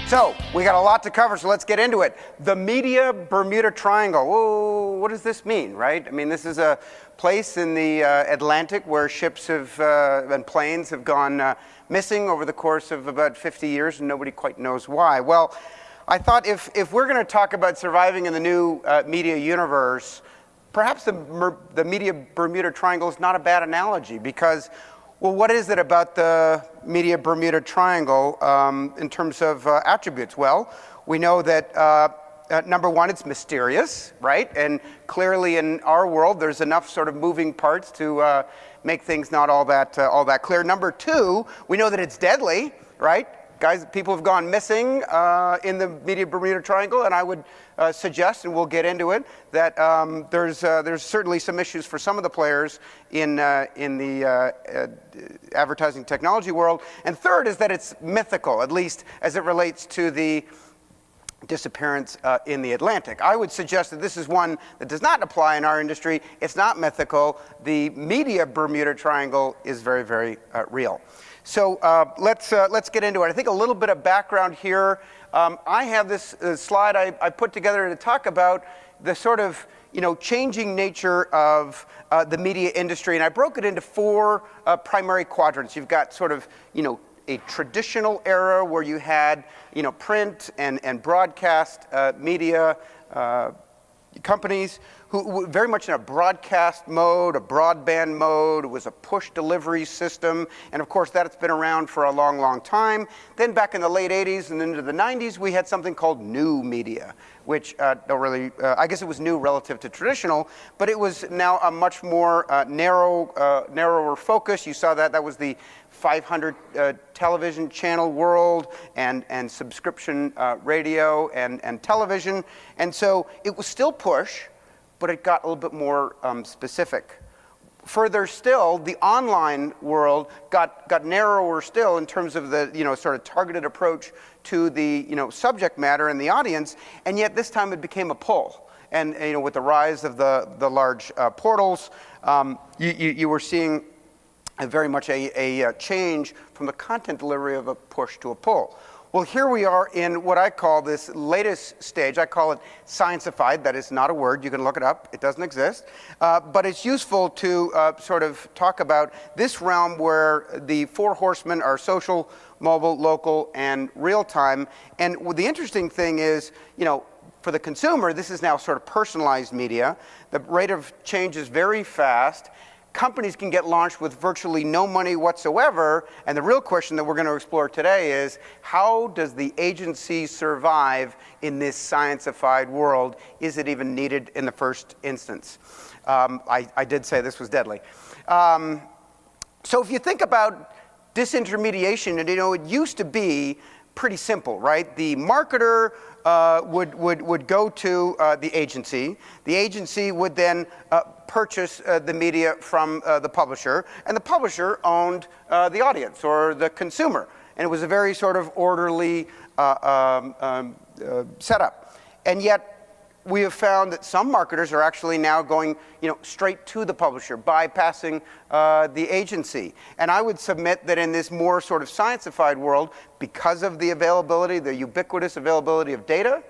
So we got a lot to cover, so let's get into it. The media Bermuda Triangle. Whoa, what does this mean, right? I mean, this is a place in the Atlantic where ships have and planes have gone missing over the course of about 50 years, and nobody quite knows why. Well, I thought if we're going to talk about surviving in the new media universe, perhaps the media Bermuda Triangle is not a bad analogy because, well, what is it about the media Bermuda Triangle in terms of attributes? Well, we know that number one, it's mysterious, right? And clearly in our world, there's enough sort of moving parts to make things not all that clear. Number two, we know that it's deadly, right? Guys, people have gone missing in the media Bermuda Triangle, and I would suggest, and we'll get into it, that there's certainly some issues for some of the players in the advertising technology world. And third is that it's mythical, at least as it relates to the disappearance in the Atlantic. I would suggest that this is one that does not apply in our industry. It's not mythical. The media Bermuda Triangle is very, very real. So let's get into it. I think a little bit of background here. I have this slide I put together to talk about the sort of changing nature of the media industry, and I broke it into four primary quadrants. You've got sort of a traditional era where you had print and broadcast media companies who very much in a broadcast mode, a broadband mode. It was a push delivery system. And of course, that's been around for a long, long time. Then back in the late 80s and into the 90s, we had something called new media, which don't really, I guess it was new relative to traditional, but it was now a much more narrower focus. You saw that was the 500 television channel world and subscription radio and television. And so it was still push, but it got a little bit more specific. Further still, the online world got narrower still in terms of the sort of targeted approach to the subject matter and the audience, and yet this time it became a pull. And with the rise of the large portals, you were seeing very much a change from the content delivery of a push to a pull. Well, here we are in what I call this latest stage. I call it science-ified. That is not a word. You can look it up. It doesn't exist. But it's useful to sort of talk about this realm where the four horsemen are social, mobile, local, and real-time. And the interesting thing is, for the consumer, this is now sort of personalized media. The rate of change is very fast. Companies can get launched with virtually no money whatsoever, and the real question that we're going to explore today is, how does the agency survive in this science-ified world? Is it even needed in the first instance? I did say this was deadly. So if you think about disintermediation, and it used to be pretty simple, right? The marketer would go to the agency. The agency would then purchase the media from the publisher, and the publisher owned the audience or the consumer. And it was a very sort of orderly setup. And yet, we have found that some marketers are actually now going straight to the publisher, bypassing the agency. And I would submit that in this more sort of science-ified world, because of the availability, the ubiquitous availability of data,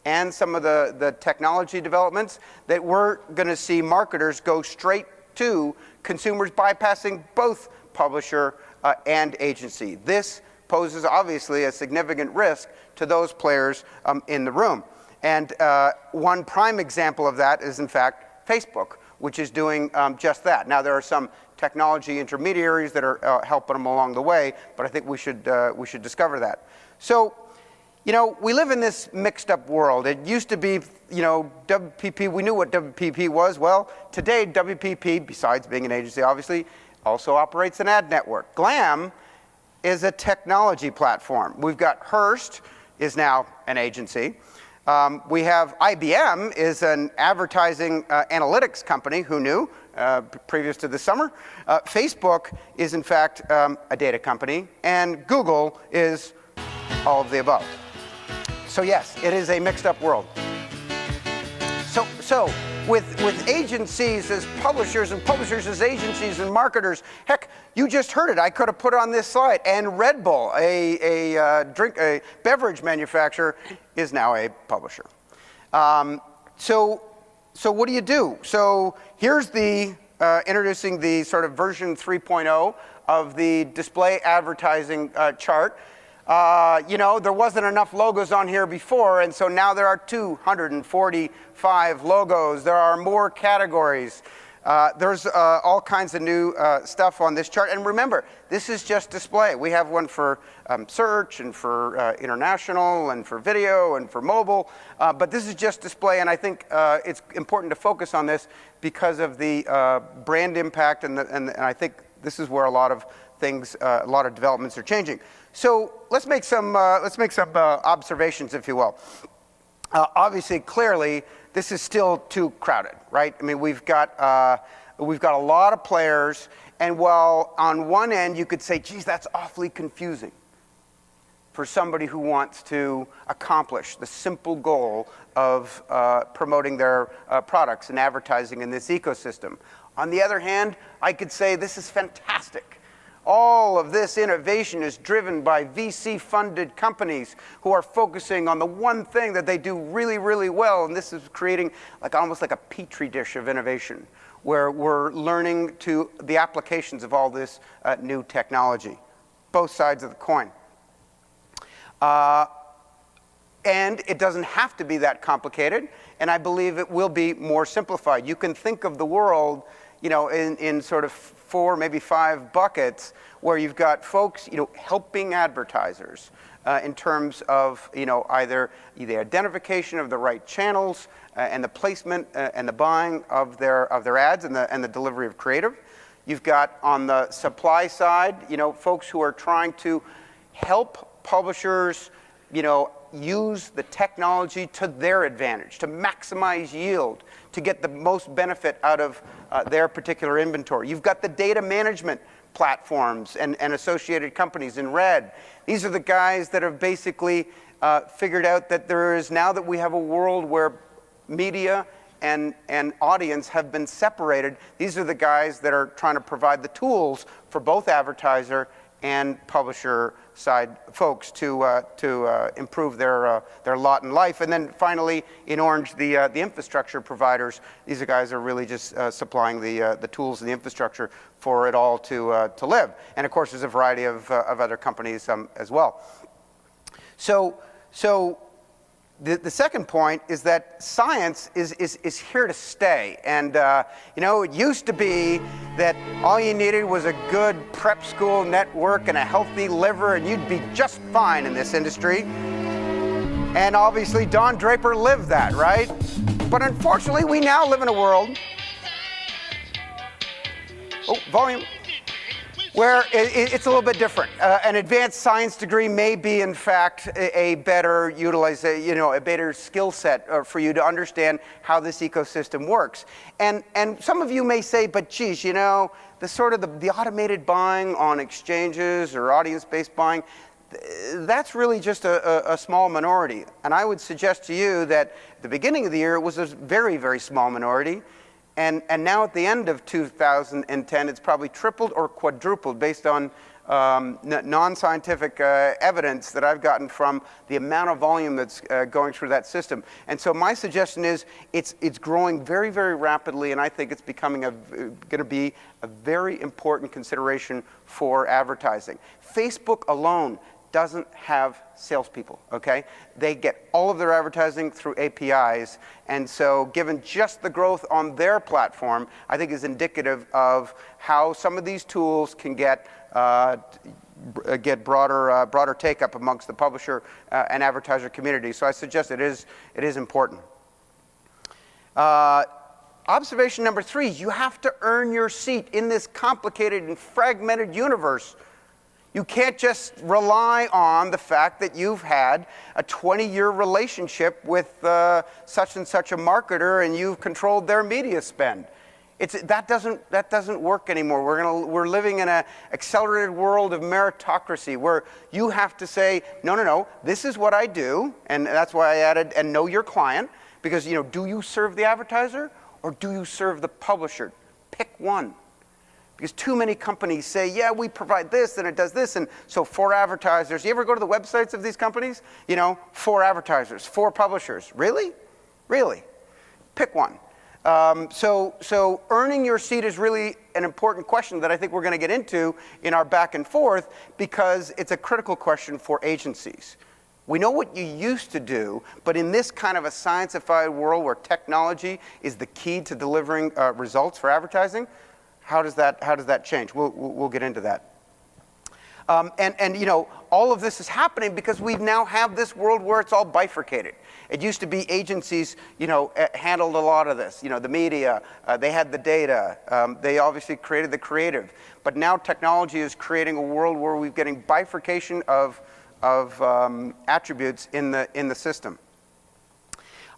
and some of the technology developments, that we're going to see marketers go straight to consumers, bypassing both publisher and agency. This poses obviously a significant risk to those players in the room. And one prime example of that is, in fact, Facebook, which is doing just that. Now, there are some technology intermediaries that are helping them along the way, but I think we should discover that. So, we live in this mixed-up world. It used to be, WPP. We knew what WPP was. Well, today, WPP, besides being an agency, obviously, also operates an ad network. GLAM is a technology platform. We've got Hearst is now an agency. We have IBM is an advertising analytics company. Who knew? Previous to this summer. Facebook is, in fact, a data company. And Google is all of the above. So yes, it is a mixed up world. So with agencies as publishers and publishers as agencies and marketers. Heck, you just heard it. I could have put it on this slide. And Red Bull, a beverage manufacturer, is now a publisher. So what do you do? So here's the introducing the sort of version 3.0 of the display advertising chart. There wasn't enough logos on here before, and so now there are 245 logos. There are more categories. There's all kinds of new stuff on this chart. And remember, this is just display. We have one for search and for international and for video and for mobile. But this is just display, and I think it's important to focus on this because of the brand impact, and I think this is where a lot of things, a lot of developments are changing. So let's make some observations, if you will. Obviously, clearly, this is still too crowded, right? I mean, we've got a lot of players, and while on one end you could say, geez, that's awfully confusing for somebody who wants to accomplish the simple goal of promoting their products and advertising in this ecosystem. On the other hand, I could say this is fantastic. All of this innovation is driven by VC-funded companies who are focusing on the one thing that they do really, really well, and this is creating almost like a petri dish of innovation, where we're learning to the applications of all this new technology, both sides of the coin. And it doesn't have to be that complicated, and I believe it will be more simplified. You can think of the world, in sort of 4, maybe 5 buckets, where you've got folks, helping advertisers in terms of, either the identification of the right channels and the placement and the buying of their ads and the delivery of creative. You've got on the supply side, folks who are trying to help publishers, use the technology to their advantage, to maximize yield, to get the most benefit out of their particular inventory. You've got the data management platforms and associated companies in red. These are the guys that have basically figured out that now that we have a world where media and audience have been separated, these are the guys that are trying to provide the tools for both advertiser and publisher side folks to improve their lot in life. And then finally, in orange, the infrastructure providers. These guys are really just supplying the tools and the infrastructure for it all to live. And of course, there's a variety of other companies as well. So the second point is that science is here to stay. And, it used to be that all you needed was a good prep school network and a healthy liver, and you'd be just fine in this industry. And obviously, Don Draper lived that, right? But unfortunately, we now live in a world, where it's a little bit different. An advanced science degree may be, in fact, a better a better skill set for you to understand how this ecosystem works. And some of you may say, but geez, the automated buying on exchanges or audience-based buying, that's really just a small minority. And I would suggest to you that at the beginning of the year, it was a very, very small minority. And now at the end of 2010, it's probably tripled or quadrupled based on non-scientific evidence that I've gotten from the amount of volume that's going through that system. And so my suggestion is it's growing very, very rapidly, and I think it's becoming going to be a very important consideration for advertising. Facebook alone doesn't have salespeople, okay? They get all of their advertising through APIs, and so given just the growth on their platform, I think is indicative of how some of these tools can get broader take-up amongst the publisher and advertiser community. So I suggest it is important. Observation number 3, you have to earn your seat in this complicated and fragmented universe. You can't just rely on the fact that you've had a 20-year relationship with such and such a marketer and you've controlled their media spend. That doesn't work anymore. We're living in an accelerated world of meritocracy where you have to say, no, this is what I do, and that's why I added, and know your client, because do you serve the advertiser or do you serve the publisher? Pick one. Because too many companies say, yeah, we provide this, and it does this, and so 4 advertisers. You ever go to the websites of these companies? 4 advertisers, 4 publishers. Really? Really? Pick one. So earning your seat is really an important question that I think we're going to get into in our back and forth, because it's a critical question for agencies. We know what you used to do, but in this kind of a science-ified world where technology is the key to delivering results for advertising, how does that change? We'll get into that. And all of this is happening because we now have this world where it's all bifurcated. It used to be agencies, handled a lot of this. The media, they had the data. They obviously created the creative. But now technology is creating a world where we're getting bifurcation of attributes in the system.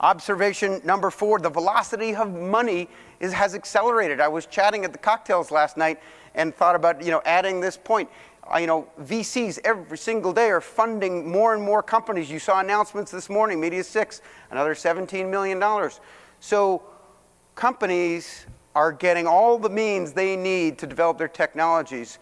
Observation number 4, the velocity of money has accelerated. I was chatting at the cocktails last night and thought about, adding this point. VCs every single day are funding more and more companies. You saw announcements this morning, Media 6, another $17 million. So companies are getting all the means they need to develop their technologies.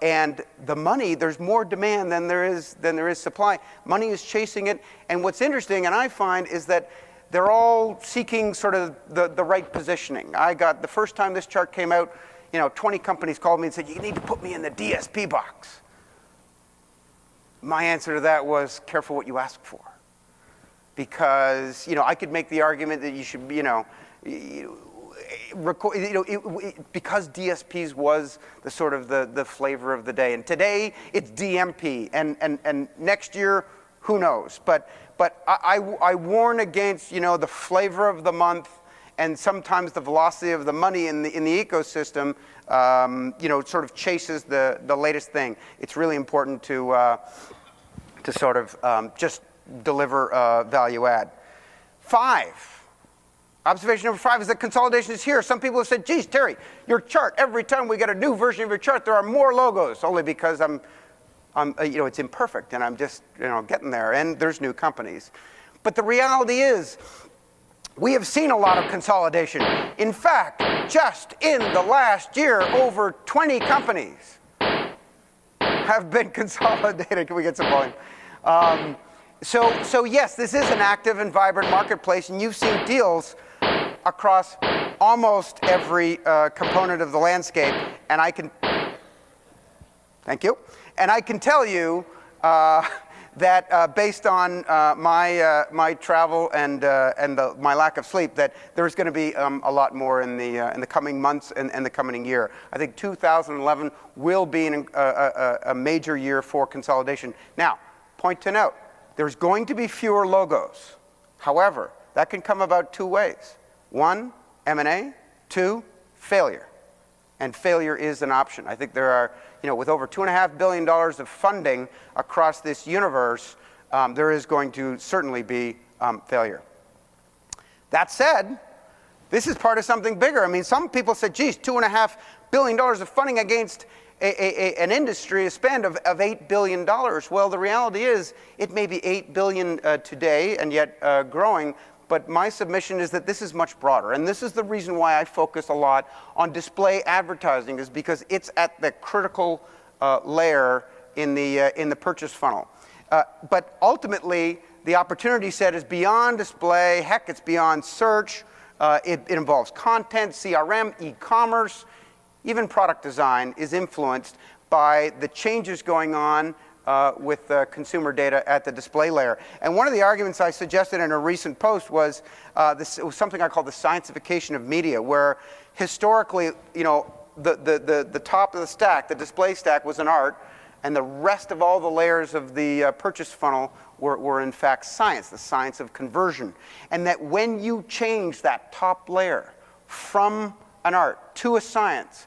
And the money, there's more demand than there is supply. Money is chasing it. And what's interesting, and I find, is that they're all seeking sort of the right positioning. The first time this chart came out, 20 companies called me and said, you need to put me in the DSP box. My answer to that was, careful what you ask for. Because, I could make the argument that you should, because DSPs was the sort of the flavor of the day. And today, it's DMP. And next year, who knows? But I warn against, the flavor of the month and sometimes the velocity of the money in the ecosystem, sort of chases the latest thing. It's really important to sort of just deliver value add. 5. Observation number 5 is that consolidation is here. Some people have said, geez, Terry, your chart, every time we get a new version of your chart, there are more logos, only because it's imperfect, and I'm just, getting there, and there's new companies. But the reality is, we have seen a lot of consolidation. In fact, just in the last year, over 20 companies have been consolidated. Can we get some volume? So yes, this is an active and vibrant marketplace, and you've seen deals across almost every component of the landscape. And thank you. And I can tell you that based on my travel and my lack of sleep, that there's going to be a lot more in the coming months and the coming year. I think 2011 will be a major year for consolidation. Now, point to note, there's going to be fewer logos. However, that can come about 2 ways. 1, M&A. 2, failure. And failure is an option. I think there are, with over $2.5 billion of funding across this universe, there is going to certainly be failure. That said, this is part of something bigger. I mean, some people said, geez, $2.5 billion of funding against an industry, a spend of $8 billion. Well, the reality is, it may be $8 billion today and yet growing. But my submission is that this is much broader. And this is the reason why I focus a lot on display advertising, is because it's at the critical layer in the purchase funnel. But ultimately, the opportunity set is beyond display. Heck, it's beyond search. It involves content, CRM, e-commerce. Even product design is influenced by the changes going on with consumer data at the display layer. And one of the arguments I suggested in a recent post was it was something I call the scientification of media, where historically, the top of the stack, the display stack, was an art, and the rest of all the layers of the purchase funnel were in fact science, the science of conversion. And that when you change that top layer from an art to a science,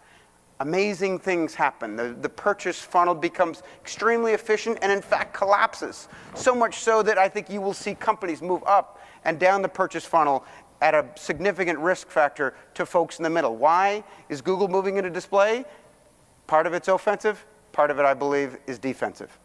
amazing things happen. The purchase funnel becomes extremely efficient and in fact collapses. So much so that I think you will see companies move up and down the purchase funnel at a significant risk factor to folks in the middle. Why is Google moving into display? Part of it's offensive, part of it, I believe, is defensive.